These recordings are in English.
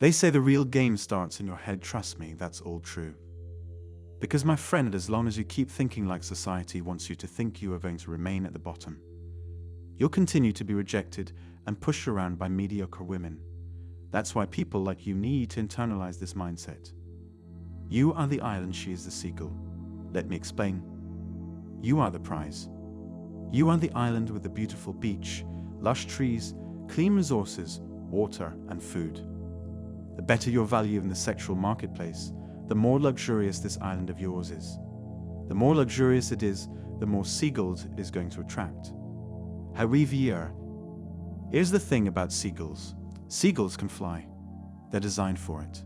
They say the real game starts in your head. Trust me, that's all true. Because my friend, as long as you keep thinking like society wants you to think, you are going to remain at the bottom. You'll continue to be rejected and pushed around by mediocre women. That's why people like you need to internalize this mindset. You are the island, she is the seagull. Let me explain. You are the prize. You are the island with the beautiful beach, lush trees, clean resources, water, and food. The better your value in the sexual marketplace, the more luxurious this island of yours is. The more luxurious it is, the more seagulls it is going to attract. However, here's the thing about seagulls. Seagulls can fly. They're designed for it.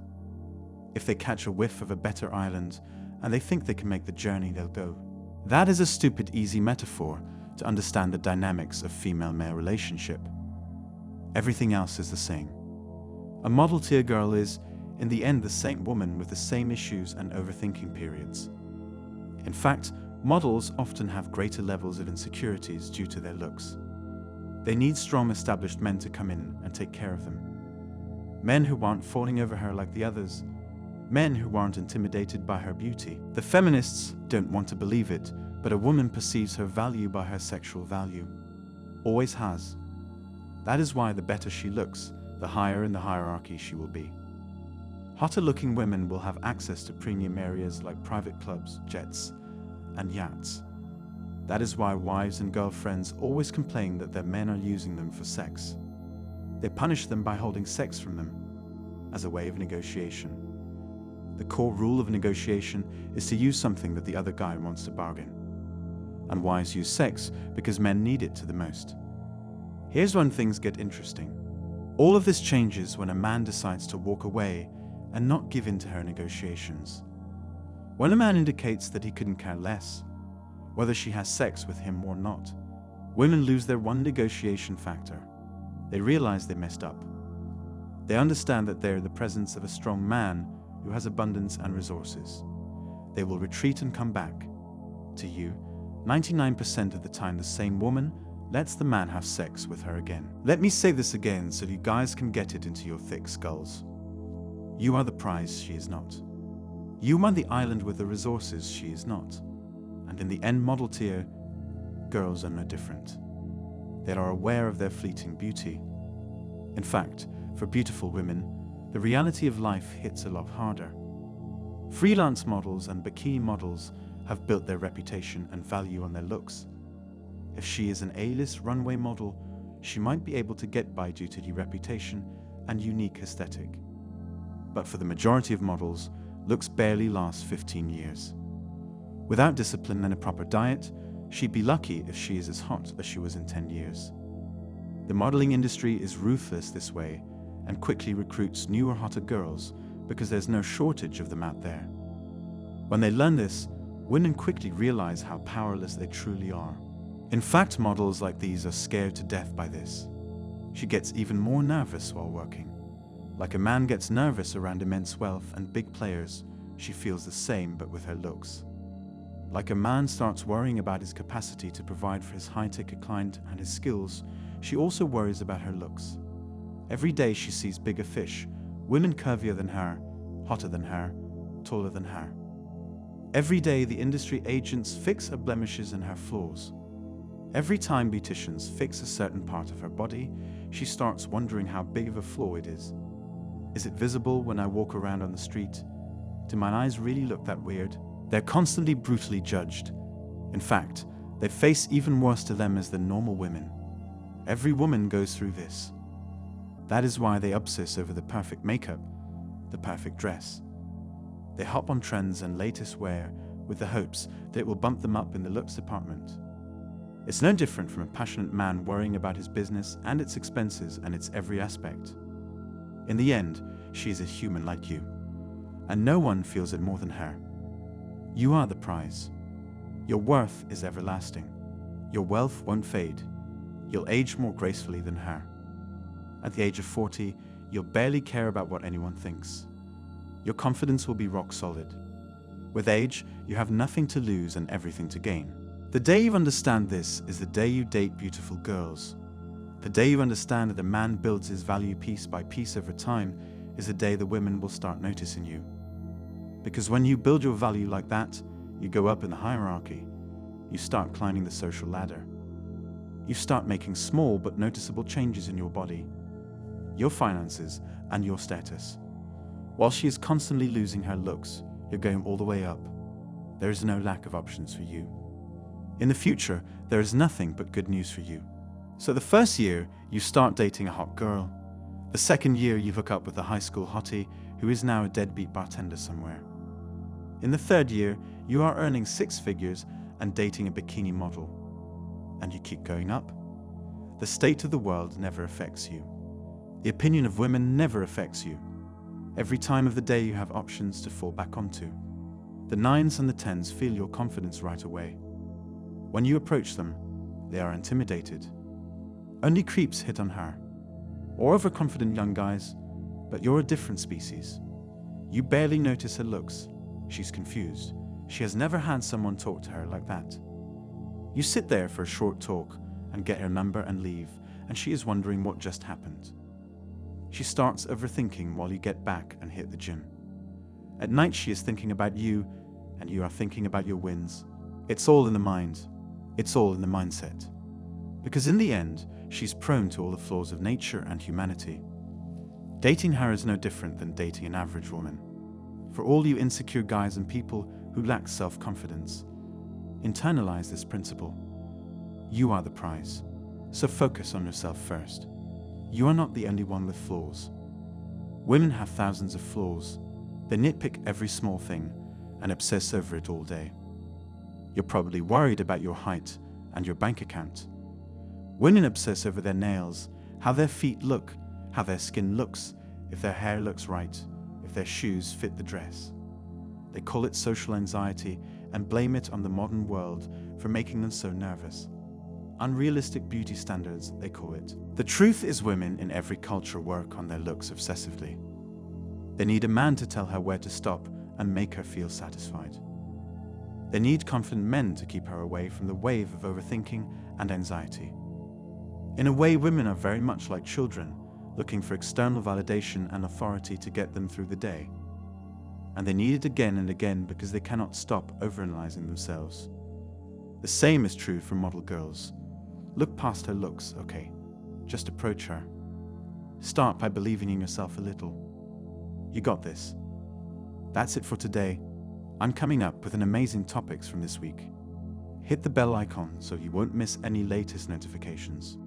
If they catch a whiff of a better island and they think they can make the journey, they'll go. That is a stupid, easy metaphor to understand the dynamics of female-male relationship. Everything else is the same. A model tier girl is, in the end, the same woman with the same issues and overthinking periods. In fact, models often have greater levels of insecurities due to their looks. They need strong, established men to come in and take care of them. Men who aren't falling over her like the others. Men who aren't intimidated by her beauty. The feminists don't want to believe it, but a woman perceives her value by her sexual value. Always has. That is why the better she looks, the higher in the hierarchy she will be. Hotter-looking women will have access to premium areas like private clubs, jets, and yachts. That is why wives and girlfriends always complain that their men are using them for sex. They punish them by holding sex from them, as a way of negotiation. The core rule of negotiation is to use something that the other guy wants to bargain. And wives use sex because men need it to the most. Here's when things get interesting. All of this changes when a man decides to walk away and not give in to her negotiations. When a man indicates that he couldn't care less, whether she has sex with him or not, women lose their one negotiation factor. They realize they messed up. They understand that they're in the presence of a strong man who has abundance and resources. They will retreat and come back. To you, 99% of the time the same woman lets the man have sex with her again. Let me say this again so you guys can get it into your thick skulls. You are the prize, she is not. You are the island with the resources, she is not. And in the end model tier, girls are no different. They are aware of their fleeting beauty. In fact, for beautiful women, the reality of life hits a lot harder. Freelance models and bikini models have built their reputation and value on their looks. If she is an A-list runway model, she might be able to get by due to the reputation and unique aesthetic. But for the majority of models, looks barely last 15 years. Without discipline and a proper diet, she'd be lucky if she is as hot as she was in 10 years. The modeling industry is ruthless this way and quickly recruits newer, hotter girls because there's no shortage of them out there. When they learn this, women quickly realize how powerless they truly are. In fact, models like these are scared to death by this. She gets even more nervous while working. Like a man gets nervous around immense wealth and big players, she feels the same but with her looks. Like a man starts worrying about his capacity to provide for his high-tech client and his skills, she also worries about her looks. Every day she sees bigger fish, women curvier than her, hotter than her, taller than her. Every day the industry agents fix her blemishes and her flaws. Every time beauticians fix a certain part of her body, she starts wondering how big of a flaw it is. Is it visible when I walk around on the street? Do my eyes really look that weird? They're constantly brutally judged. In fact, they face even worse dilemmas than normal women. Every woman goes through this. That is why they obsess over the perfect makeup, the perfect dress. They hop on trends and latest wear with the hopes that it will bump them up in the looks department. It's no different from a passionate man worrying about his business and its expenses and its every aspect. In the end, she is a human like you, and no one feels it more than her. You are the prize. Your worth is everlasting. Your wealth won't fade. You'll age more gracefully than her. At the age of 40, you'll barely care about what anyone thinks. Your confidence will be rock solid. With age, you have nothing to lose and everything to gain. The day you understand this is the day you date beautiful girls. The day you understand that a man builds his value piece by piece over time is the day the women will start noticing you. Because when you build your value like that, you go up in the hierarchy. You start climbing the social ladder. You start making small but noticeable changes in your body, your finances, and your status. While she is constantly losing her looks, you're going all the way up. There is no lack of options for you. In the future, there is nothing but good news for you. So the first year, you start dating a hot girl. The second year, you hook up with a high school hottie who is now a deadbeat bartender somewhere. In the third year, you are earning 6 figures and dating a bikini model. And you keep going up. The state of the world never affects you. The opinion of women never affects you. Every time of the day you have options to fall back onto. The 9s and the 10s feel your confidence right away. When you approach them, they are intimidated. Only creeps hit on her, or overconfident young guys, but you're a different species. You barely notice her looks. She's confused. She has never had someone talk to her like that. You sit there for a short talk and get her number and leave, and she is wondering what just happened. She starts overthinking while you get back and hit the gym. At night she is thinking about you, and you are thinking about your wins. It's all in the mind. It's all in the mindset. Because in the end, she's prone to all the flaws of nature and humanity. Dating her is no different than dating an average woman. For all you insecure guys and people who lack self-confidence, internalize this principle. You are the prize, so focus on yourself first. You are not the only one with flaws. Women have thousands of flaws. They nitpick every small thing and obsess over it all day. You're probably worried about your height and your bank account. Women obsess over their nails, how their feet look, how their skin looks, if their hair looks right, if their shoes fit the dress. They call it social anxiety and blame it on the modern world for making them so nervous. Unrealistic beauty standards, they call it. The truth is, women in every culture work on their looks obsessively. They need a man to tell her where to stop and make her feel satisfied. They need confident men to keep her away from the wave of overthinking and anxiety. In a way, women are very much like children, looking for external validation and authority to get them through the day. And they need it again and again because they cannot stop overanalyzing themselves. The same is true for model girls. Look past her looks, okay? Just approach her. Start by believing in yourself a little. You got this. That's it for today. I'm coming up with an amazing topics from this week. Hit the bell icon so you won't miss any latest notifications.